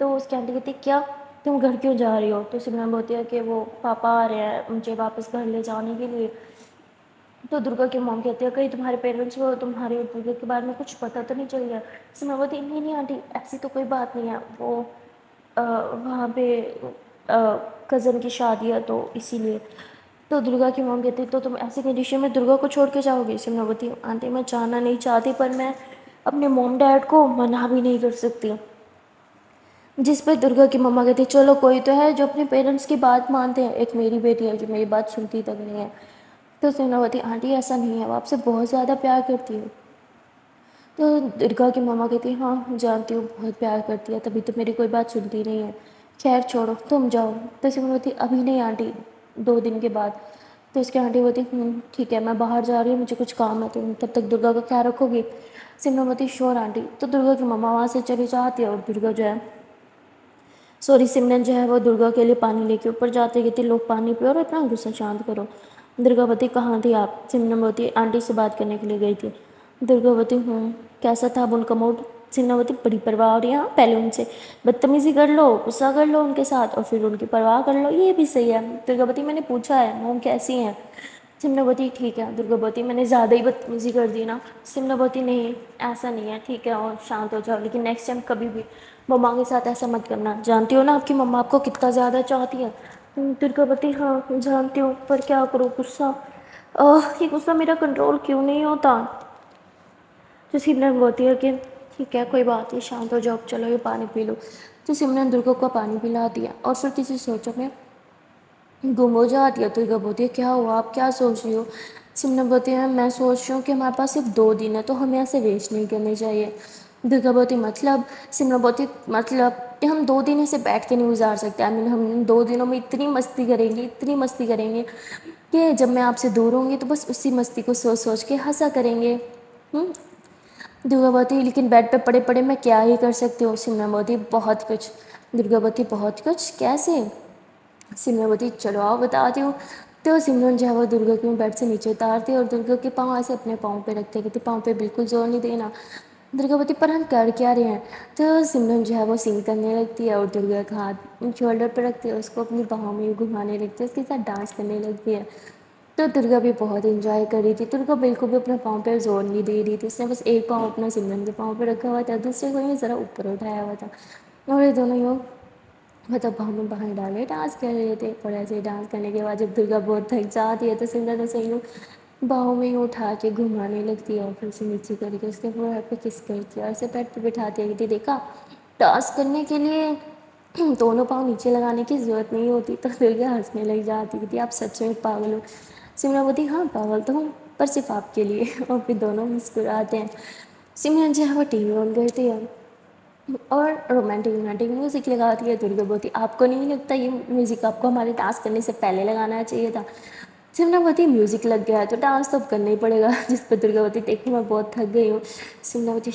تو اس کی آنٹی کہتی ہے کیا تم گھر کیوں جا رہی ہو؟ تو سمرن بولتی ہے کہ وہ پاپا آ رہے ہیں مجھے واپس گھر لے جانے کے لیے۔ تو درگا کی موم کہتی ہے کہیں تمہارے پیرنٹس کو تمہارے درگا کے بارے میں کچھ پتہ تو نہیں چل گیا؟ سمرن بولتی ہے نہیں نہیں آنٹی ایسی تو کوئی بات نہیں ہے، وہ وہاں پہ کزن کی شادی ہے تو اسی لیے۔ تو درگا کی موم کہتی تو تم ایسی کنڈیشن میں درگا کو چھوڑ کے جاؤ گی؟ سمرن بولتی آنٹی میں جانا نہیں چاہتی پر میں اپنے موم ڈیڈ کو منع بھی نہیں کر سکتی۔ جس پہ درگا کی مما کہتی چلو کوئی تو ہے جو اپنے پیرنٹس کی بات مانتے ہیں، ایک میری بیٹی ہے جو میری بات سنتی تک نہیں ہے۔ تو سمرن بولتی آنٹی ایسا نہیں ہے، وہ آپ سے بہت زیادہ پیار کرتی ہے۔ تو درگا کی مما کہتی ہاں جانتی ہوں بہت پیار کرتی ہے، تبھی تو میری کوئی بات سنتی نہیں ہے، خیر چھوڑو تم جاؤ۔ تو سمرن بولتی ابھی نہیں آنٹی 2 دن کے بعد۔ تو اس کی آنٹی بولتی ٹھیک ہے میں باہر جا رہی ہوں مجھے کچھ کام ہے، تم تب تک درگا کا خیال رکھو گی؟ سمرن بولتی شور آنٹی۔ تو درگا کی مما وہاں سے چلی جاتی ہے اور درگا جو ہے سمرن جو ہے وہ درگا کے لیے پانی لے کے اوپر جاتے کہتی لوگ پانی پیو اور اتنا غصہ شانت کرو۔ درگا بولتی کہاں تھی آپ؟ سمرن بولتی آنٹی سے بات کرنے کے لیے گئی تھی۔ درگا بولتی کیسا تھا اب ان کا موڈ؟ سمرن بولتی بڑی پرواہ ہو رہی ہے ہاں، پہلے ان سے بدتمیزی کر لو، غصہ کر لو ان کے ساتھ اور پھر ان کی پرواہ کر لو، یہ بھی صحیح ہے۔ درگا بولتی میں نے پوچھا ہے موم کیسی ہیں؟ سمرن بولتی ٹھیک ہے۔ درگا بولتی میں نے زیادہ ہی بدتمیزی کر دی نا؟ سمرن بولتی نہیں ایسا نہیں ہے ٹھیک ہے اور شانت ہو جاؤ، لیکن نیکسٹ ٹائم کبھی بھی مما کے ساتھ ایسا مت کرنا، جانتی ہو نا آپ کی مما آپ کو کتنا زیادہ چاہتی ہے؟ درگا بولتی ہاں جانتی ہوں پر کیا کروں غصہ یہ غصہ میرا کنٹرول کیوں نہیں ہوتا؟ تو سمرن بولتی ہے کہ ٹھیک ہے کوئی بات نہیں شانت ہو جاؤ چلو یہ پانی پی لو۔ تو سمرن درگا کو پانی پلا دیا اور پھر کسی سوچوں میں گم ہو جاتی ہے۔ درگا بولتی ہے کیا ہوا آپ کیا سوچ رہی ہو؟ سمرن بولتی ہے میں سوچ رہی ہوں کہ ہمارے پاس صرف 2 دن ہے تو ہمیں ایسے ویسٹ نہیں کرنے چاہیے۔ درگا بولتی مطلب؟ سمرن بولتی مطلب کہ ہم 2 دن ایسے بیٹھ کے نہیں گزار سکتے، ہم 2 دنوں میں اتنی مستی کریں گے اتنی مستی کریں گے کہ جب میں آپ سے دور ہوں گی تو بس اسی مستی کو سوچ سوچ کے ہنسا کریں گے۔ درگا بولتی لیکن بیڈ پہ پڑے پڑے میں کیا ہی کر سکتی ہوں؟ سمرن بولتی بہت کچھ۔ درگا بولتی بہت کچھ کیسے؟ سمرن بولتی چلو آؤ بتاتی ہوں۔ تو سمرن جو ہے وہ درگا کو بیڈ سے نیچے اتارتی اور درگا کے پاؤں ایسے اپنے پاؤں پہ رکھتے کہتے پاؤں پہ بالکل زور نہیں دینا۔ درگا بولتی پر ہم کر کیا رہے ہیں؟ تو سمرن جو ہے وہ سنگ کرنے لگتی ہے اور درگا کا ہاتھ شولڈر پہ رکھتی ہے، اس کو اپنی باہوں میں گھمانے لگتی ہے، اس کے ساتھ ڈانس کرنے لگتی ہے۔ تو درگا بھی بہت انجوائے کر رہی تھی، درگا بالکل بھی اپنے پاؤں پہ زور نہیں دے رہی تھی، اس نے بس ایک پاؤں اپنا سمرن کے پاؤں پہ رکھا ہوا تھا، دوسرے کو یہ ذرا اوپر اٹھایا ہوا تھا اور یہ دونوں یوں مطلب باہوں میں باہیں ڈالے ڈانس کر رہے تھے۔ اور ایسے ہی ڈانس کرنے کے بعد جب درگا بہت تھک جاتی ہے تو سمرن اسے یوں باہوں میں یوں اٹھا کے گھمانے لگتی ہے اور پھر اسے نیچے کر کے اس کے فور پہ کس کرتی ہے اور اسے بیڈ پہ بٹھاتی ہے کہتی دیکھا ڈانس کرنے کے لیے دونوں پاؤں نیچے لگانے کی ضرورت نہیں ہوتی۔ تو درگا ہنسنے لگ جاتی تھی آپ سچ میں پاگل ہو۔ سمرن بولتی ہاں پاگل تو ہوں پر صرف آپ کے لیے، اور پھر دونوں مسکراتے ہیں۔ سمرن جو ہے وہ ٹی وی آن کرتی ہے اور رومانٹک میوزک لگاتی ہے۔ درگا بولتی آپ کو نہیں لگتا یہ میوزک آپ کو ہمارے ڈانس کرنے سے پہلے لگانا چاہیے تھا؟ سمرن بولتی میوزک لگ گیا ہے تو ڈانس تو اب کرنا ہی پڑے گا، جس پہ درگا بولتی دیکھو میں بہت تھک گئی ہوں۔ سمرن بولتی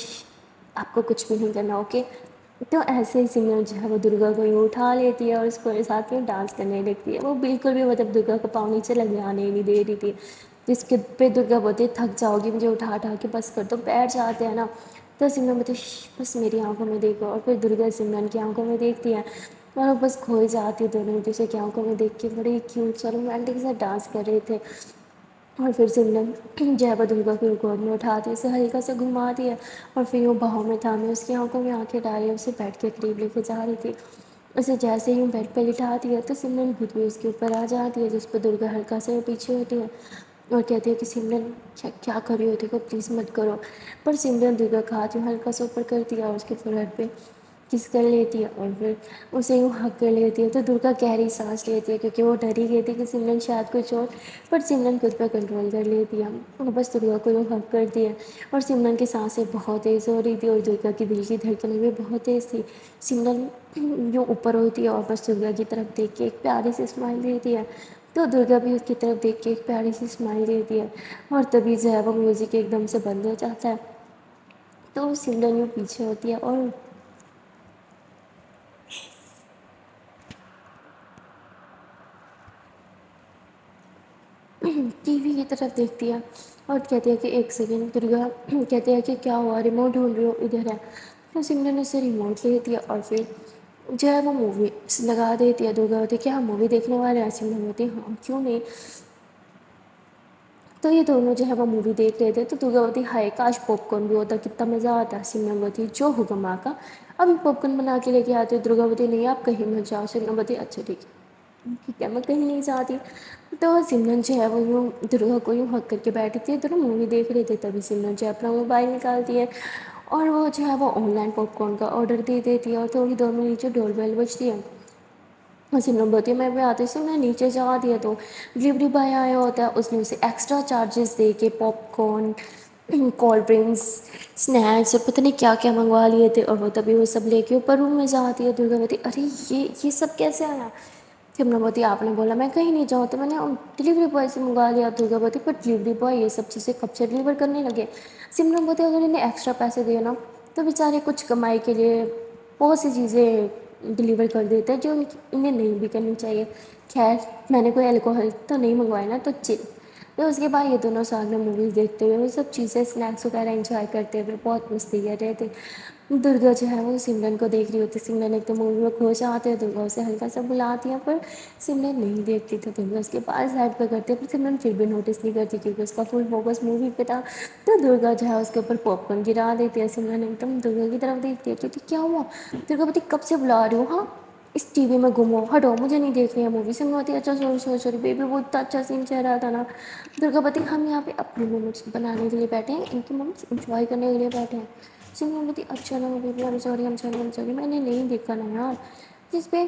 آپ کو کچھ بھی نہیں کرنا اوکے؟ تو ایسے ہی سمرن جو ہے وہ درگا کو یوں اٹھا لیتی ہے اور اس کو ساتھ میں ڈانس کرنے لگتی ہے، وہ بالکل بھی مطلب درگا کو پاؤں نیچے لگانے ہی نہیں دے رہی تھی، جس کے پہ درگا بولتی تھک جاؤ گی مجھے اٹھا اٹھا کے بس کر دو، بیٹھ جاتے ہیں نا۔ تو سمرن بولتی بس میری آنکھوں میں دیکھو، اور پھر درگا سمرن کی آنکھوں میں دیکھتی ہے اور وہ بس کھوئی جاتی ہے دونوں ایک دوسرے کی آنکھوں میں دیکھ کے، بڑے کیوٹ سا رومانٹک سا ڈانس کر رہے تھے۔ اور پھر سمرن جو ہے وہ درگا کو گود میں اٹھاتی ہے، اسے ہلکا سا گھماتی ہے اور پھر وہ باہوں میں تھامے اس کی آنکھوں میں آنکھیں ڈالی اسے بیڈ کے قریب لے کے جا رہی تھی۔ اسے جیسے ہی بیڈ پہ لٹاتی ہے تو سمرن خود بھی اس کے اوپر آ جاتی ہے، جس پہ درگا ہلکا سے پیچھے ہوتی ہے اور کہتی ہے کہ سمرن کیا کر رہی ہوتی ہے پلیز مت کرو۔ پر سمرن درگا کا ہاتھ یوں ہلکا سا اوپر کرتی ہے اور اس کے فورہیڈ پہ کس کر لیتی ہے اور پھر اسے یوں ہگ کر لیتی ہے۔ تو درگا گہری سانس لیتی ہے کیونکہ وہ ڈر ہی گئی تھی کہ سمرن شاید کچھ اور، پر سمرن خود پہ کنٹرول کر لیتی ہے اور بس درگا کو یوں ہگ کرتی ہے اور سمرن کی سانسیں بہت تیز ہو رہی تھی اور درگا کی دل کی دھڑکنیں بھی بہت تیز تھی۔ سمرن یوں اوپر ہوتی ہے اور بس درگا کی طرف دیکھ کے ایک پیاری سی اسمائل دیتی ہے، تو درگا بھی اس کی طرف دیکھ کے ایک پیاری سی اسمائل دیتی ہے اور تبھی جو ہے وہ میوزک ایک دم سے بند ہو جاتا ہے۔ تو سمرن یوں پیچھے ہوتی ہے اور ٹی وی کی طرف دیکھتی ہے اور کہتی ہے کہ ایک سیکنڈ۔ درگا کہتی ہے کہ کیا ہوا ریموٹ ڈھونڈ رہی ہو ادھر ہے؟ تو سمرن اس سے ریموٹ لیتی ہے اور پھر جو ہے وہ مووی لگا دیتی ہے درگاوتی کہ ہم مووی دیکھنے والے ہیں، سمرن ہوتی ہاں کیوں نہیں۔ تو یہ دونوں جو ہے وہ مووی دیکھ رہے تھے تو درگاوتی ہائے کاش پاپ کارن بھی ہوتا کتنا مزہ آتا، سمرنوتی جو حکم آقا ابھی پاپ کارن بنا کے لے کے آتے، درگاوتی نہیں آپ کہیں مت جاؤ، سمرنوتی اچھا ٹھیک ہے میں کہیں نہیں جاتی۔ تو سمرن جو ہے وہ یوں درگا کو یوں ہگ کر کے بیٹھی تھی، دونوں مووی دیکھ رہے تھے، تبھی سمرن جو ہے اپنا موبائل نکالتی ہے اور وہ جو ہے وہ آن لائن پاپ کارن کا آرڈر دے دیتی ہے، اور تھوڑی دیر میں نیچے ڈور بیل بجتی ہے، سمرن بولتی ہے میں بھی آتی سی میں نیچے جا دیا تو ڈلیوری بوائے آیا ہوتا ہے، اس نے اسے ایکسٹرا چارجز دے کے پاپ کارن، کولڈ ڈرنکس، اسنیکس اور پتہ نہیں کیا کیا منگوا لیے تھے، اور وہ تبھی وہ سب لے کے اوپر روم میں جاتی ہے، درگاوتی ارے یہ سب کیسے آیا؟ سمرنوتی آپ نے بولا میں کہیں نہیں جاؤں تو میں نے ڈلیوری بوائے سے منگوا لیا، درگاوتی پر ڈلیوری بوائے یہ سب چیزیں کب سے ڈلیور کرنے لگے؟ سمرنوتی اگر انہیں ایکسٹرا پیسے دیے نا تو بیچارے کچھ کمائی کے لیے بہت سی چیزیں ڈلیور کر دیتے ہیں جو انہیں نہیں بھی کرنی چاہیے۔ خیر میں نے کوئی الکوحل تو نہیں منگوایا نا تو چل۔ تو اس کے بعد یہ دونوں ساتھ میں موویز دیکھتے ہوئے وہ سب چیزیں اسنیکس وغیرہ انجوائے کرتے ہوئے بہت مستی کر رہے تھے۔ درگا جو ہے وہ سمرن کو دیکھ رہی ہوتی، سمرن ایک تو مووی میں کھو جاتے ہیں، درگا اسے ہلکا سا بلاتی ہے پر سمرن نہیں دیکھتی، تو درگا اس کے پاس سائڈ پہ کرتی ہے پر سمرن پھر بھی نوٹس نہیں کرتی کیونکہ اس کا فل فوکس مووی پہ تھا، تو درگا جو ہے اس کے اوپر پاپ کارن گرا دیتی ہے، سمرن ایک دم درگا کی طرف دیکھتی ہے کہتی کیا ہوا؟ درگا بولتی کب سے بلا رہی ہوں ہاں اس ٹی وی میں گم ہو، ہٹو مجھے نہیں دیکھنی ہے مووی۔ سمرن ہوتی ہے اچھا سوری بیبی وہ اتنا اچھا سین چل رہا تھا نا۔ درگا بولتی ہم یہاں پہ اپنے مومنٹس بنانے کے لیے بیٹھے ہیں، ان کے مومنٹس انجوائے کرنے کے لیے بیٹھے ہیں۔ سمرن بولتی اچھا نا بیبی I'm sorry میں نے نہیں دیکھا نا یار، جس پہ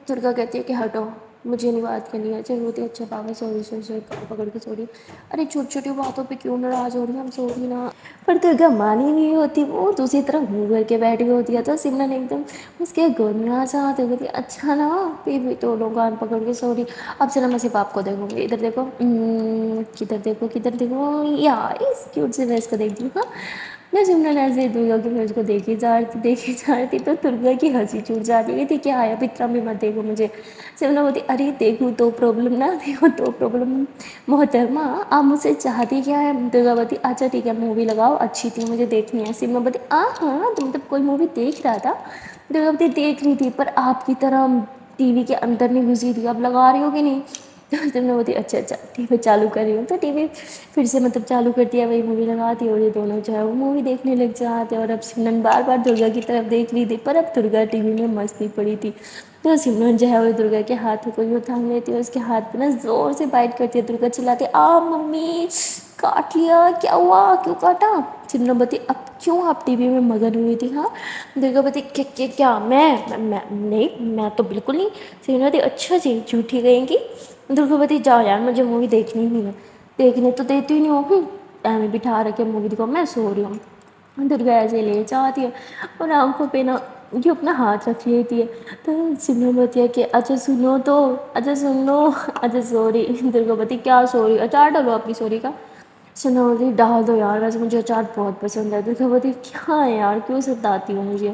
درگا کہتی ہے کہ ہٹو مجھے نہیں بات کرنی ہے، چل بولتی ہے اچھا پاپا سوری کان پکڑ کے سوری، ارے چھوٹی چھوٹی باتوں پہ کیوں ناراض ہو رہی ہم سوری نا۔ پر درگا مانی نہیں ہوتی، وہ دوسری طرف منہ کر کے بیٹھی ہوتی ہے، تو سمرن ایک دم اس کے گود میں آ جاتے ہوتی اچھا نا بیبی تو لوگ کان پکڑ کے سوری، اب چلو میں صرف آپ کو دیکھوں گی، ادھر دیکھو کدھر دیکھو یار اس کیوٹ سے میں اس کو دیکھتی ہوں ہاں۔ میں سمرن ایسے درگا کی فیس کو دیکھی جا رہی تھی تو درگا کی ہنسی چھوٹ جاتی تھی، کیا ہے اب اتنا بھی مت دیکھو مجھے۔ سمرن بولتی ارے دیکھوں تو پرابلم نہ دیکھو تو پرابلم، محترمہ آپ مجھ سے چاہتی کیا ہے؟ درگا بولتی اچھا ٹھیک ہے مووی لگاؤ اچھی تھی مجھے دیکھنی ہے۔ سمرن بولتی ہاں تم مطلب کوئی مووی دیکھ رہا تھا؟ درگا بولتی دیکھ رہی تھی پر آپ کی طرح ٹی وی کے اندر نہیں گھسی تھی، اب لگا رہی ہو کہ نہیں؟ سمرن بولتی اچھا ٹی وی چالو کر رہی ہوں، تو ٹی وی پھر سے مطلب چالو کرتی ہے، وہی مووی لگاتی ہے اور یہ دونوں جو ہے وہ مووی دیکھنے لگ جاتے ہیں، اور اب سمرن بار بار درگا کی طرف دیکھ رہی تھی پر اب درگا ٹی وی میں مست نہیں پڑی تھی، تو سمرن جو ہے وہ درگا کے ہاتھوں کو یوں تھام لیتی ہے، اس کے ہاتھ پہ نا زور سے بائٹ کرتی ہے، درگا چلاتی ممی کاٹ لیا، کیا ہوا کیوں کاٹا؟ سمرن بولتی اب کیوں آپ ٹی وی میں مگن ہوئی تھی ہاں؟ درگا بولتی کیا نہیں میں تو بالکل نہیں۔ سمرن بولتی اچھا جی جھوٹی کہیں گی۔ درگا بولتی جاؤ یار مجھے مووی دیکھنی ہی ہے، دیکھنے تو دیتی نہیں ہوں ایویں بٹھا رکھے مووی دیکھو میں سو رہی ہوں۔ درگا ایسے لے جاتی ہے اور آنکھوں پہ نا یہ اپنا ہاتھ رکھ لیتی ہے، تو سمرن بولتی ہے کہ اچھا سنو تو اچھا سن لو اچھا سوری۔ درگا بولتی کیا سوری؟ اچار ڈالو آپ کی سوری کا؟ سمرن بولتی ڈال دو یار ویسے مجھے اچار بہت پسند ہے۔ درگا بولتی کیا ہے یار کیوں ستاتی ہو مجھے؟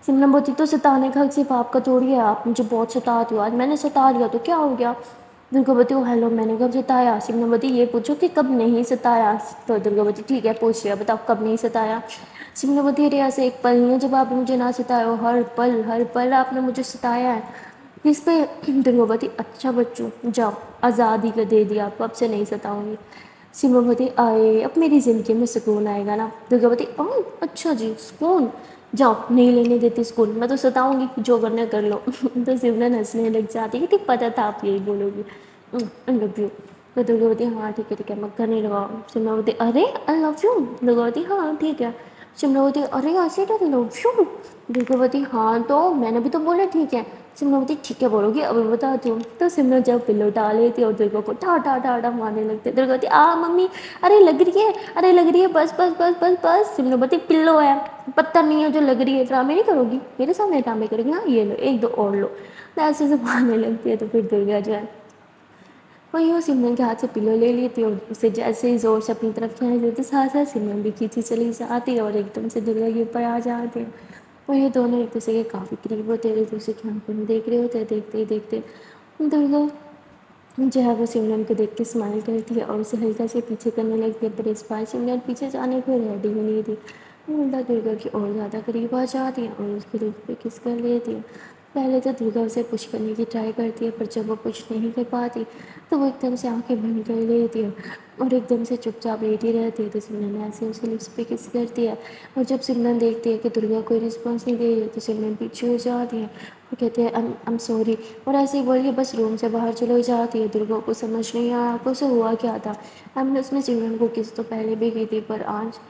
سمرن بولتی تو ستانے کا حق صرف آپ کا تھوڑی ہے، آپ مجھے بہت ستاتی ہو، آج میں نے ستا دیا تو کیا ہو گیا؟ درگا بولتی ہیلو میں نے کب ستایا؟ سمرن بولتی یہ پوچھو کہ کب نہیں ستایا؟ تو درگا بولتی ٹھیک ہے پوچھ لیا بتاؤ کب نہیں ستایا؟ سمرن بولتی ارے ایسے ایک پل نہیں ہے جب آپ نے مجھے نہ ستایا ہو، ہر پل آپ نے مجھے ستایا ہے۔ اس پہ درگا بولتی اچھا بچوں جاؤ آزادی کا دے دیا آپ کو، اب سے نہیں ستاؤں گی۔ سمرن بولتی آئے اب میری زندگی میں سکون آئے گا نا؟ درگا بولتی اچھا جی سکون، جاؤ نہیں لینے دیتی سکون، میں تو ستاؤں گی جو کرنا ہے کر لو۔ تو سمرن ہنسنے لگ جاتی کہ پتہ تھا آپ یہی بولو گی، آئی لو یو۔ تو درگا بولتی ہاں ٹھیک ہے میں کرنے لگا۔ سمرن بولتی ارے آئی لو یو؟ درگا بولتی ہاں ٹھیک ہے۔ سمرن بولتی ارے ایسے آئی لو یو؟ درگا بولتی ہاں تو میں نے بھی تو بولا ٹھیک ہے۔ سمرن بولتی ٹھیک ہے بولو گی ابھی بتاتی ہوں۔ تو سمرن جب پلو اٹھا لیتی ہے اور درگا کو ٹھا مارنے لگتے، درگا بولتی ممی ارے لگ رہی ہے بس۔ سمرن بولتی پلو ہے پتہ نہیں ہے جو لگ رہی ہے، ڈرامے نہیں کرو گی میرے سامنے، ڈرامے کرو گی ہاں یہ لو ایک دو اور لو۔ ایسے سے مارنے لگتی ہے، تو پھر درگا جو ہے وہ یوں سمرن کے ہاتھ سے پلو لے لیتی ہے اور اسے جیسے ہی زور سے اپنی طرف کھینچ لیتی ساتھ سمرن بھی کھینچی چلی جاتی ہے اور ایک دم سے درگا کے اوپر آ جاتے ہیں، اور یہ دونوں ایک دوسرے کے کافی قریب ہوتے ہیں، ایک دوسرے کی آنکھوں میں دیکھ رہے ہوتے ہیں، دیکھتے ہی دیکھتے درگا جو ہے وہ سمرن کو دیکھ کے اسمائل کرتی ہے اور اسے ہلکا سے پیچھے کرنے لگتی ہے، پر اس بار سمرن پیچھے جانے کو ریڈی ہی نہیں تھی، الٹا درگا کی اور زیادہ قریب آ جاتی ہیں اور اس کے روپ پہ کس کر لیتی ہے۔ پہلے تو درگا اسے پش کرنے کی ٹرائی کرتی ہے، پر جب وہ پش نہیں کر پاتی تو وہ ایک دم سے آنکھیں بند کر لیتی ہے اور ایک دم سے چپ چاپ لیٹی رہتی ہے۔ تو سمرن ایسے اس کے لپس پہ کس کرتی ہے اور جب سمرن دیکھتی ہے کہ درگا کوئی رسپانس نہیں دے رہی تو سمرن پیچھے ہو جاتی ہے اور کہتے ہیں ایم سوری، اور ایسے ہی بول کے بس روم سے باہر چلے جاتی ہے۔ درگا کو سمجھ نہیں آیا کہ اسے ہوا کیا تھا۔ ہم نے اس میں سمرن کو کس تو پہلے بھی کی تھی، پر آج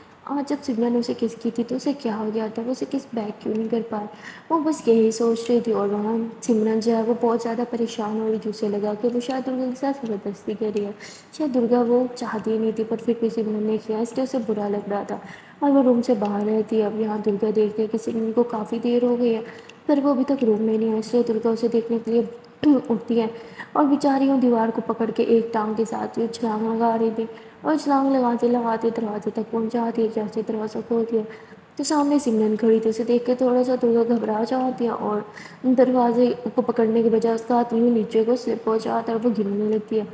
جب سمرن نے اسے کس کی تھی تو اسے کیا ہو گیا تھا، وہ اسے کس بیک کیوں نہیں کر پائے۔ وہ بس یہی سوچ رہی تھی اور وہاں سمرن جو ہے وہ بہت زیادہ پریشان ہو رہی تھی، اسے لگا کہ وہ شاید درگا کے ساتھ زبردستی کر رہی ہے، شاید درگا وہ چاہتی ہی نہیں تھی پر پھر بھی سمرن نے کیا، اس لیے اسے برا لگ رہا تھا اور وہ روم سے باہر رہتی ہے۔ اب یہاں درگا دیکھتی ہے کہ سمرن کو کافی دیر ہو گئی ہے پر وہ ابھی تک روم میں نہیں ہے، اس لیے درگا اسے دیکھنے کے لیے اٹھتی ہے اور بیچاری دیوار کو پکڑ کے ایک ٹانگ کے ساتھ چھلانگ لگا رہی تھی اور چھلانگ لگاتے لگاتے دروازے تک پہنچ جاتی ہے۔ جیسے دروازہ کھولتی ہے تو سامنے سمرن کھڑی تھی، اسے دیکھ کے تھوڑا سا درگا گھبرا جاتی ہے اور دروازے کو پکڑنے کے بجائے اس کا ہاتھ یوں نیچے کو سلپ ہو جاتا ہے اور وہ گرنے لگتی ہے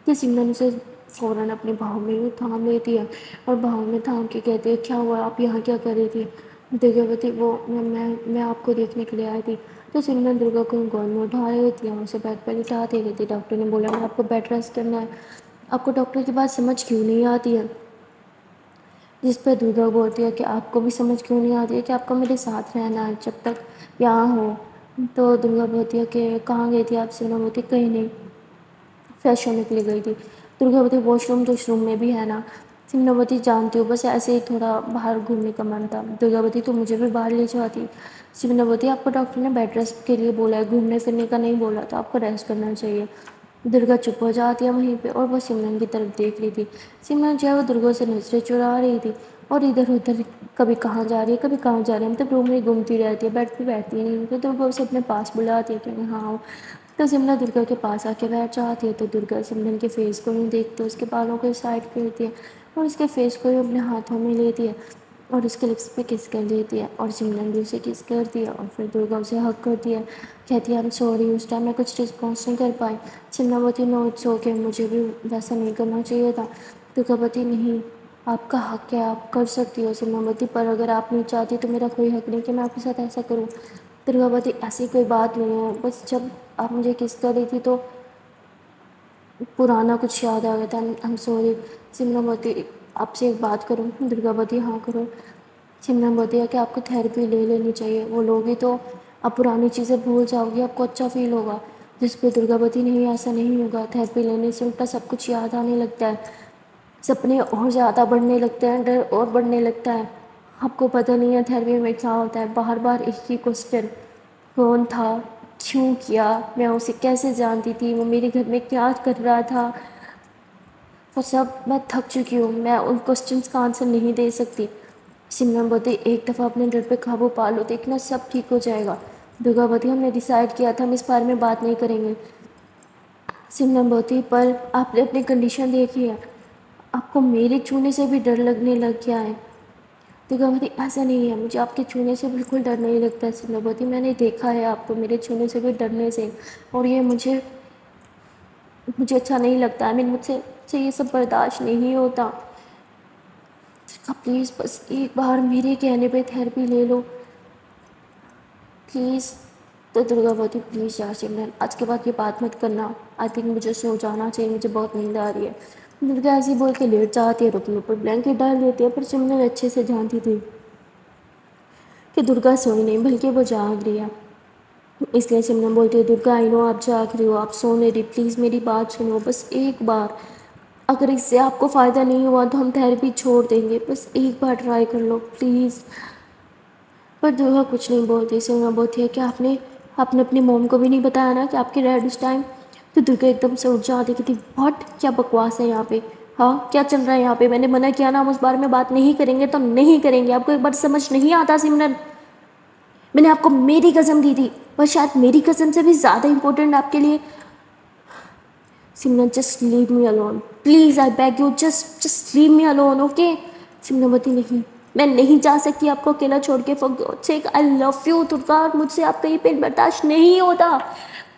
کہ سمرن اسے فوراً اپنے بھاؤں میں یوں تھام لیتی ہے اور بھاؤں میں تھام کے کہتی ہے کیا ہوا، آپ یہاں کیا کر رہی تھی؟ درگا بولتی میں آپ کو دیکھنے کے لیے آئی تھی۔ تو سمرن درگا کو گود میں اٹھا رہی ہوتی ہے، اسے بیڈ پر لٹا دے رہی تھی۔ ڈاکٹر نے بولا ہے آپ کو بیڈ ریسٹ کرنا ہے، آپ کو ڈاکٹر کی بات سمجھ کیوں نہیں آتی ہے؟ جس پہ درگا بولتی ہے کہ آپ کو بھی سمجھ کیوں نہیں آتی ہے کہ آپ کو میرے ساتھ رہنا ہے جب تک یہاں ہو۔ تو درگا بولتی ہے کہ کہاں گئی تھی آپ؟ سمرن بولتی کہیں نہیں، فریش ہونے کے لیے گئی تھی۔ درگا بولتی واش روم تو اس روم میں بھی ہے نا؟ سمرن بولتی جانتی ہوں، بس ایسے ہی تھوڑا باہر گھومنے کا من تھا۔ درگا بولتی تو مجھے بھی باہر لے جاتی۔ سمرن بولتی آپ کو ڈاکٹر نے بیڈ ریسٹ کے لیے بولا ہے، گھومنے پھرنے کا نہیں بولا، تو آپ کو ریسٹ کرنا چاہیے۔ درگا چپ ہو جاتی ہے وہیں پہ اور وہ سمرن کی طرف دیکھ رہی تھی۔ سمرن جو ہے وہ درگا سے نظریں چرا رہی تھی اور ادھر ادھر کبھی کہاں جا رہی ہے کبھی کہاں جا رہی ہے، مطلب روم میں گھومتی رہتی ہے، بیڈ پہ بیٹھتی نہیں، تو درگا اسے اپنے پاس بلاتی ہے کہ ہاں آؤ۔ تو سمرن درگا کے پاس آ کے بیٹھ جاتی ہے تو درگا سمرن کے فیس کو نہیں دیکھتی، اس کے بالوں کو سائڈ کرتی ہے اور اس کے فیس کو اپنے ہاتھوں میں لیتی ہے اور اس کے لپس پہ کس کر لیتی ہے اور سمرن بھی اسے کس کرتی ہے اور پھر درگا اسے حگ کرتی ہے، کہتی ہے ایم سوری، اس ٹائم میں کچھ رسپانس نہیں کر پائی۔ سمرن بولتی نو اٹس اوکے، مجھے بھی ویسا نہیں کرنا چاہیے تھا۔ درگا بولتی نہیں، آپ کا حق ہے، آپ کر سکتی ہو سمرن بولتی، پر اگر آپ نہیں چاہتی تو میرا کوئی حق نہیں کہ میں آپ کے ساتھ ایسا کروں۔ درگا بولتی ایسی کوئی بات نہیں ہے، بس جب آپ مجھے کس کر رہی تھی تو پرانا کچھ یاد آ گیا تھا، ایم سوری۔ سمرن بولتی آپ سے ایک بات کروں؟ درگا بولتی ہاں کرو۔ سمرن بولتی ہے کہ آپ کو تھیراپی لے لینی چاہیے، وہ لوگی تو آپ پرانی چیزیں بھول جاؤ گی، آپ کو اچھا فیل ہوگا۔ جس پہ درگا بولتی نہیں ایسا نہیں ہوگا، تھیراپی لینے سے الٹا سب کچھ یاد آنے لگتا ہے، سپنے اور زیادہ بڑھنے لگتے ہیں، ڈر اور بڑھنے لگتا ہے۔ آپ کو پتہ نہیں ہے تھیراپی میں کیا ہوتا ہے، بار بار ایک ہی کوسچن، کون تھا، کیوں کیا، میں اسے کیسے جانتی تھی، وہ میرے گھر میں کیا کر رہا تھا، وہ سب میں تھک چکی ہوں، میں ان کوسچنس کا آنسر نہیں دے سکتی۔ سمرن بولتی ایک دفعہ اپنے ڈر پہ قابو پا لو، دیکھنا سب ٹھیک ہو جائے گا۔ درگا بولتی ہم نے ڈیسائیڈ کیا تھا ہم اس بارے میں بات نہیں کریں گے۔ سمرن بولتی پر آپ نے اپنی کنڈیشن دیکھی ہے، آپ کو میرے چھونے سے بھی ڈر لگنے لگ گیا ہے۔ درگا بولتی ایسا نہیں ہے، مجھے آپ کے چھونے سے بالکل ڈر نہیں لگتا ہے۔ سمرن بولتی میں نے دیکھا ہے آپ کو میرے چھونے سے بھی ڈرنے سے، اور یہ مجھے اچھا نہیں لگتا ہے، مجھ سے یہ سب برداشت نہیں ہوتا۔ پلیز بس ایک بار میرے کہنے پہ تھیراپی لے لو پلیز۔ تو درگا بولتی پلیز یار سمرن آج کے بعد یہ بات مت کرنا، آئی تھنک مجھے سو جانا چاہیے، مجھے بہت نیند آ رہی ہے۔ درگا ایسے ہی بول کے لیٹ جاتی ہے اور اپنے اوپر بلینکٹ ڈال دیتی ہے، پر سمرن اچھے سے جانتی تھی کہ درگا سوئی نہیں بلکہ وہ جاگ رہی ہے، اس لیے سمرن بولتی ہے درگا آئی نو آپ جاگ رہی ہو، آپ سو نہیں رہی، پلیز میری بات سنو، بس ایک بار، اگر اس سے آپ کو فائدہ نہیں ہوا تو ہم تھیراپی چھوڑ دیں گے، بس ایک بار ٹرائی کر لو پلیز۔ پر درگا کچھ نہیں بولتی۔ سمرن بولتی ہے کہ آپ نے اپنی موم کو بھی نہیں بتایا نا کہ آپ کے ڈیڈ اس ٹائم؟ تو درگا ایک دم سے اٹھ جاتی کہتی واٹ، کیا بکواس ہے یہاں پہ، ہاں کیا چل رہا ہے یہاں پہ، میں نے منع کیا نا ہم اس بارے میں بات نہیں کریں گے تو نہیں کریں گے، آپ کو ایک بار سمجھ نہیں آتا سمرن؟ میں نے آپ کو میری قسم دی تھی، پر شاید میری قسم سے بھی زیادہ امپورٹنٹ آپ کے لیے Simran just leave me alone please, I beg you, just leave me alone okay. Simran بولتی نہیں میں نہیں جا سکتی آپ کو اکیلا چھوڑ کے، for God sake I love you Durga, مجھ سے آپ کا یہ پین برداشت نہیں ہوتا۔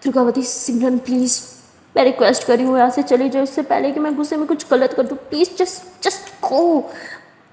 درگا بولتی سمرن پلیز میں ریکویسٹ کر رہی ہوں یہاں سے چلی جاؤ، اس سے پہلے کہ میں غصے میں کچھ غلط کر دوں، پلیز جسٹ گو۔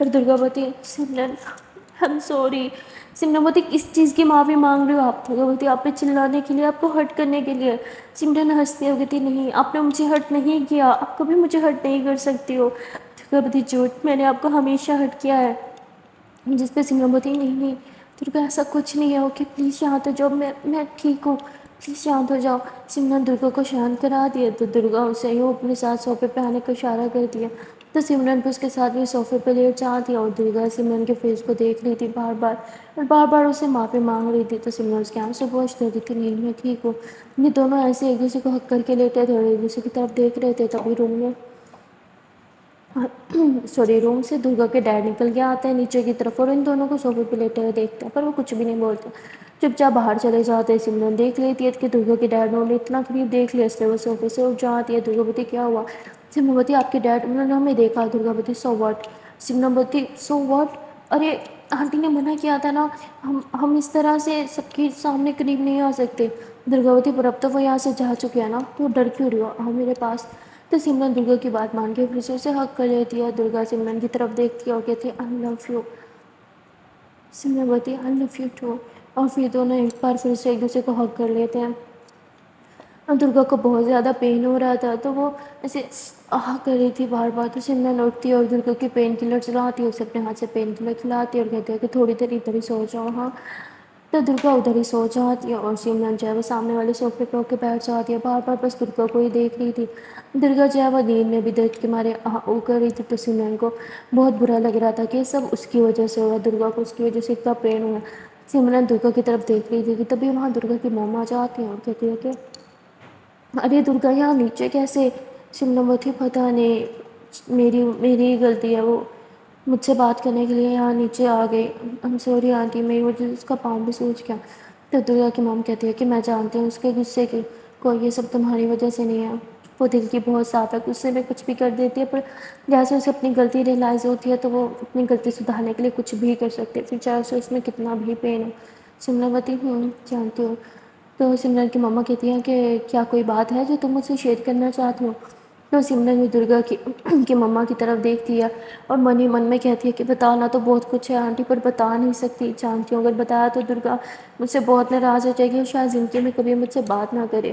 اور درگاوتی سمرن آئی ایم سوری. سمرنوتی کس چیز کی معافی مانگ رہے ہو آپ؟ درگاوتی آپ پہ چلانے کے لیے، آپ کو ہرٹ کرنے کے لیے. سمرن ہنستی ہوگی تھی نہیں آپ نے مجھے ہرٹ نہیں کیا، آپ کبھی مجھے ہرٹ نہیں کر سکتی ہو. درگاوتی جھوٹ، میں نے آپ کو ہمیشہ ہرٹ کیا ہے. جس پہ سمرنوتی نہیں درگا ایسا کچھ نہیں ہے، اوکے پلیز شانت ہو جاؤ، میں ٹھیک ہوں، پلیز شانت ہو جاؤ. سمرن درگا کو شانت کرا دیا تو درگا اسے یوں اپنے ساتھ صوفے پہ آنے کا اشارہ کر دیا تو سمرن بھی اس کے ساتھ بھی صوفے پہ لیٹ جاتی اور درگا سمرن کے فیس کو دیکھ رہی تھی بار بار اور بار بار اسے معافی مانگ رہی تھی. تو سمرن اس کے آنسو پوچھ رہی تھی نہیں میں ٹھیک ہوں. یہ دونوں ایسے ایک دوسرے کو حق کر کے لیٹے تھے اور ایک دوسرے کی طرف دیکھ رہے تھے. تبھی روم سے درگا کے ڈیڈ نکل کے آتے ہیں نیچے کی طرف اور ان دونوں کو صوفے پہ لیٹے ہوئے دیکھتے ہیں پر وہ کچھ بھی نہیں بولتے. چپ چاپ باہر چلے جاتے ہیں. سمرن دیکھ لیتی ہے کہ درگا کے ڈیڈ نے اتنا قریب دیکھ لیا اس لیے وہ صوفے سے اٹھ جاتی ہے. درگاوتی کیا ہوا؟ سمرنوتی آپ کے ڈیڈ انہوں نے ہمیں دیکھا. Durgavati so what? Simranvati so what? ارے آنٹی نے منع کیا تھا نا، ہم اس طرح سے سب کے سامنے قریب نہیں آ سکتے. درگاوتی پر اب تو وہ یہاں سے جا چکے ہیں نا تو ڈر کیوں رہی ہو، آؤ میرے پاس. تو سمرن درگا کی بات مان کے پھر سے اسے حق کر لیتی ہے. درگا سمرن کی طرف دیکھتی ہے اور کہتی ہے I love you. Simranvati I love you too. اور پھر دونوں ایک بار پھر سے ایک دوسرے کو حق کر لیتے ہیں. اور درگا کو بہت زیادہ پین ہو رہا تھا تو وہ ایسے کر رہی تھی بار بار. تو سمرن اٹھتی ہے اور درگا کی پین کلر چلاتی ہے، اسے اپنے ہاتھ سے پین کلر کھلاتی ہے اور کہتی ہے کہ تھوڑی دیر ادھر ہی سو جاؤ. ہاں تو درگا ادھر ہی سو جاتی ہے اور سمرن جو ہے وہ سامنے والے صوفے پہ ہو کے بیٹھ جاتی ہے. بار بار بس درگا کو ہی دیکھ رہی تھی. درگا جو ہے وہ نیند میں بھی درد کے مارے او کر رہی تھی. تو سمرن کو بہت برا لگ رہا تھا کہ یہ سب اس کی وجہ سے ہوا، درگا کو اس کی وجہ سے اتنا پین ہوا. سمرن درگا کی طرف دیکھ رہی تھی کہ تبھی وہاں درگا کی موم آ جاتی ہیں اور کہتی ہے کہ ارے درگا یہاں نیچے کیسے؟ سمرنوتی پتہ نہیں میری ہی غلطی ہے، وہ مجھ سے بات کرنے کے لیے یہاں نیچے آ گئی. آئی ایم سوری آنٹی، میری وجہ سے اس کا پاؤں بھی سوج گیا. تو درگا کی موم کہتی ہے کہ میں جانتی ہوں اس کے غصے کی کوئی یہ سب تمہاری وجہ سے نہیں ہے، وہ دل کی بہت صاف ہے، غصے میں کچھ بھی کر دیتی ہے پر جیسے اسے اپنی غلطی ریئلائز ہوتی ہے تو وہ اپنی غلطی سدھارنے کے لیے کچھ بھی کر سکتے پھر چاہے اسے اس میں کتنا بھی پین ہو. سمرنوتی جانتی ہوں. تو سمرن کی مما کہتی ہیں کہ کیا کوئی بات ہے جو تم مجھ سے شیئر کرنا چاہتی ہو؟ تو سمرن بھی درگا کی مما کی طرف دیکھتی ہے اور من ہی من میں کہتی ہے کہ بتانا تو بہت کچھ ہے آنٹی پر بتا نہیں سکتی. جانتی ہوں اگر بتایا تو درگا مجھ سے بہت ناراض ہو جائے گی اور شاید زندگی میں کبھی مجھ سے بات نہ کرے.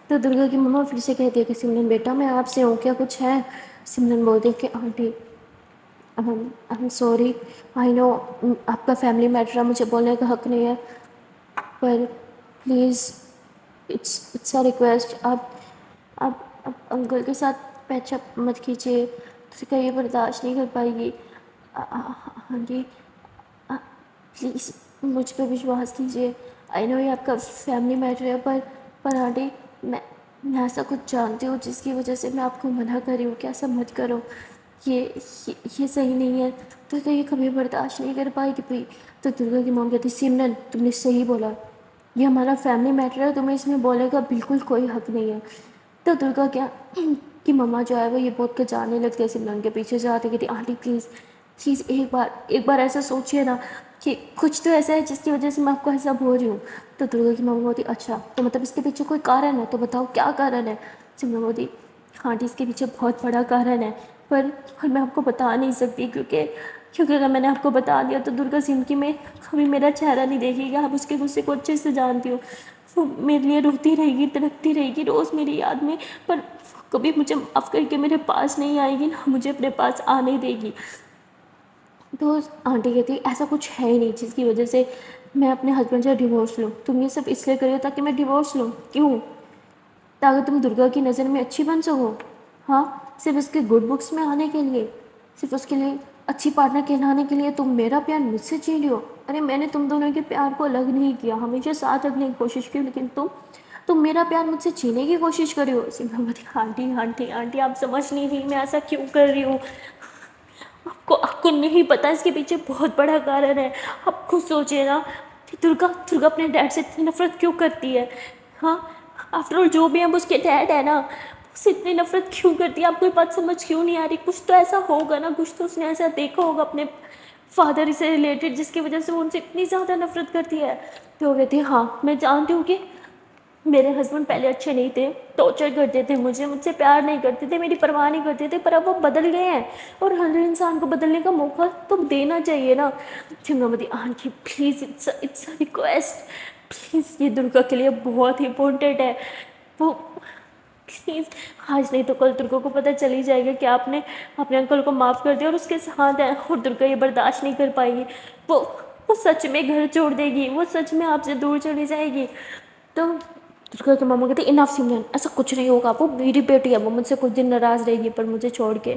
تو درگا کی مما پھر سے کہتی ہے کہ سمرن بیٹا میں آپ سے ہوں، کیا کچھ ہے؟ سمرن بولتی ہے کہ آنٹی آئی ایم سوری، آئی نو آپ کا فیملی میٹر ہے، مجھے بولنے کا حق نہیں ہے پر پلیز اٹس اے ریکویسٹ، آپ انکل کے ساتھ پیچ اپ مت کیجیے، اسے کہیں برداشت نہیں کر پائے گی. ہاں جی پلیز مجھ پہ وشواس کیجیے. آئی نو یہ آپ کا فیملی میٹر ہے پر آنٹی میں ایسا کچھ جانتی ہوں جس کی وجہ سے میں آپ کو منع کر رہی ہوں کہ ایسا مت کرو، یہ صحیح نہیں ہے. تو یہ کبھی برداشت نہیں کر پائے گی بھی. تو درگا کی مام کہتی سمرن تم نے صحیح بولا، یہ ہمارا فیملی میٹر ہے، تمہیں اس میں بولنے کا بالکل کوئی حق نہیں ہے. تو درگا کی مما جو ہے وہ یہ بول کے جانے لگتی ہے. سمرن کے پیچھے سے آتی کہتی آنٹی پلیز ایک بار ایسا سوچئے نا کہ کچھ تو ایسا ہے جس کی وجہ سے میں آپ کو ایسا بول رہی ہوں. تو درگا کی مما بولتی اچھا تو مطلب اس کے پیچھے کوئی کارن ہے تو بتاؤ کیا کارن ہے؟ سمرن بولتی آنٹی اس کے پیچھے بہت بڑا کارن ہے پر میں آپ کو بتا نہیں سکتی کیونکہ اگر میں نے آپ کو بتا دیا تو درگا زندگی میں کبھی میرا چہرہ نہیں دیکھے گی. آپ اس کے غصے کو اچھے سے جانتی ہو، وہ میرے لیے روتی رہے گی، تڑپتی رہے گی روز میری یاد میں، پر کبھی مجھے معاف کر کے میرے پاس نہیں آئے گی، نہ مجھے اپنے پاس آنے دے گی. تو آنٹی کہتی ایسا کچھ ہے ہی نہیں جس کی وجہ سے میں اپنے ہسبینڈ سے ڈیورس لوں. تم یہ سب اس لیے کر رہی ہو تاکہ میں ڈیورس لوں؟ کیوں؟ تاکہ تم درگا کی نظر میں اچھی بن سکو؟ ہاں صرف اس کے گڈ بکس میں آنے کے لیے، صرف اس کے لیے اچھی پارٹنر کہلانے کے لیے تم میرا پیار مجھ سے چھین رہی ہو؟ ارے میں نے تم دونوں کے پیار کو الگ نہیں کیا، ہمیشہ ساتھ رکھنے کی کوشش کی، لیکن تم میرا پیار مجھ سے چھینے کی کوشش کر رہی ہو. سمرن بولتی آنٹی آپ سمجھ نہیں رہی میں ایسا کیوں کر رہی ہوں. آپ کو نہیں پتا اس کے پیچھے بہت بڑا کارن ہے. آپ خود سوچئے نا کہ درگا اپنے ڈیڈ سے اتنی نفرت کیوں کرتی ہے؟ ہاں آفٹر آل جو بھی ہم اس کے ڈیڈ ہے نا، اس سے اتنی نفرت کیوں کرتی ہے؟ آپ کو یہ بات سمجھ کیوں نہیں آ رہی؟ کچھ تو ایسا ہوگا نا، کچھ تو اس نے ایسا دیکھا ہوگا اپنے فادر سے ریلیٹڈ جس کی وجہ سے وہ ان سے اتنی زیادہ نفرت کرتی ہے. تو وہ کہتی ہے ہاں میں جانتی ہوں کہ میرے ہسبینڈ پہلے اچھے نہیں تھے، ٹارچر کرتے تھے مجھ سے پیار نہیں کرتے تھے، میری پرواہ نہیں کرتے تھے، پر اب وہ بدل گئے ہیں اور ہر انسان کو بدلنے کا موقع تو دینا چاہیے نا۔ سمرمتی aunty please, it's request, please یہ درگا کے لیے بہت امپورٹنٹ ہے، وہ پلیز آج نہیں تو کل درگا کو پتہ چل ہی جائے گا کہ آپ نے اپنے انکل کو معاف کر دیا اور اس کے ساتھ ہے، اور درگا یہ برداشت نہیں کر پائے گی، وہ سچ میں گھر چھوڑ دے گی، وہ سچ میں آپ سے دور چلی جائے گی۔ تو درگا کے ماما کہتے انف سمرن، ایسا کچھ نہیں ہوگا، وہ میری بیٹی ہے، وہ مجھ سے کچھ دن ناراض رہے گی پر مجھے چھوڑ کے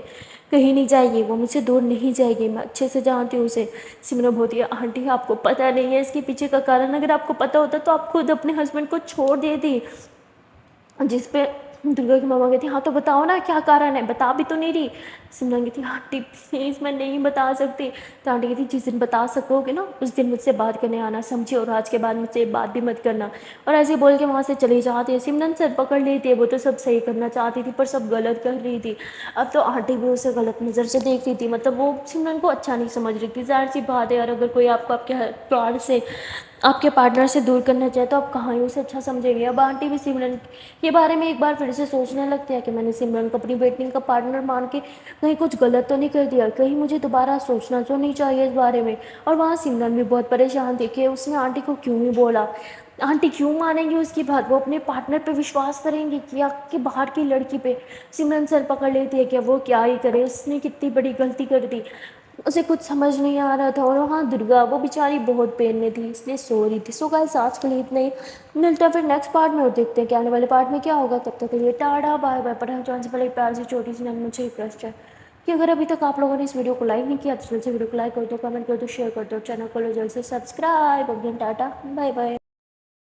کہیں نہیں جائے گی، وہ مجھ سے دور نہیں جائے گی، میں اچھے سے جانتی ہوں اسے۔ سمرن بولتی ہے آنٹی آپ کو پتہ نہیں ہے اس کے پیچھے کا کارن، اگر آپ کو پتہ ہوتا تو آپ خود اپنے ہسبینڈ کو چھوڑ دیتی۔ جس پہ درگا کی ماما کہتی ہاں تو بتاؤ نا کیا کارن ہے، بتا بھی تو نہیں رہی۔ سمرن کہتی آنٹی پلیز میں نہیں بتا سکتی۔ تو آنٹی کہتی جس دن بتا سکو گے نا اس دن مجھ سے بات کرنے آنا، سمجھی، اور آج کے بعد مجھ سے بات بھی مت کرنا۔ اور ایسے بول کے وہاں سے چلی جاتی ہے۔ سمرن سر پکڑ لیتی ہے، وہ تو سب صحیح کرنا چاہتی تھی پر سب غلط کر رہی تھی۔ اب تو آنٹی بھی اسے غلط نظر سے دیکھ رہی تھی، مطلب وہ سمرن کو اچھا نہیں سمجھ رہی تھی۔ ظاہر سی بات ہے یار، اگر کوئی آپ کو آپ کے پیار سے آپ کے پارٹنر سے دور کرنا چاہے تو آپ کہاں ہی اسے اچھا سمجھیں گے۔ اب آنٹی بھی سمرن کے بارے میں ایک بار پھر سے سوچنے لگتے ہیں کہ میں نے سمرن کو اپنی بیٹی کا پارٹنر مان کے کہیں کچھ غلط تو نہیں کر دیا، کہیں مجھے دوبارہ سوچنا تو نہیں چاہیے اس بارے میں۔ اور وہاں سمرن بھی بہت پریشان تھی کہ اس نے آنٹی کو کیوں نہیں بولا، آنٹی کیوں مانیں گی اس کی بات، وہ اپنے پارٹنر پہ وشواس کریں گی کیا کہ باہر کی لڑکی پہ۔ سمرن سر پکڑ لیتی ہے کہ وہ کیا ہی کرے، اس نے کتنی بڑی غلطی کر دی، اسے کچھ سمجھ نہیں آ رہا تھا۔ اور وہاں درگا وہ بیچاری بہت پین میں تھی، اس لیے سو رہی تھی۔ سو گائس آج کے لیے اتنا ہی، ملتا ہے پھر نیکسٹ پارٹ میں اور دیکھتے ہیں کہ آنے والے پارٹ میں کیا ہوگا۔ تب تک کے لیے ٹاٹا بائے بائے۔ پر جان سے پہلے ایک پیار سے چھوٹی سی مجھے ریکویسٹ ہے کہ اگر ابھی تک آپ لوگوں نے اس ویڈیو کو لائک نہیں کیا تو جلد سے ویڈیو کو لائک کر دو، کمنٹ کر دو، شیئر کر دو، چینل کو لو جلد سے سبسکرائب۔ Tata bye bye.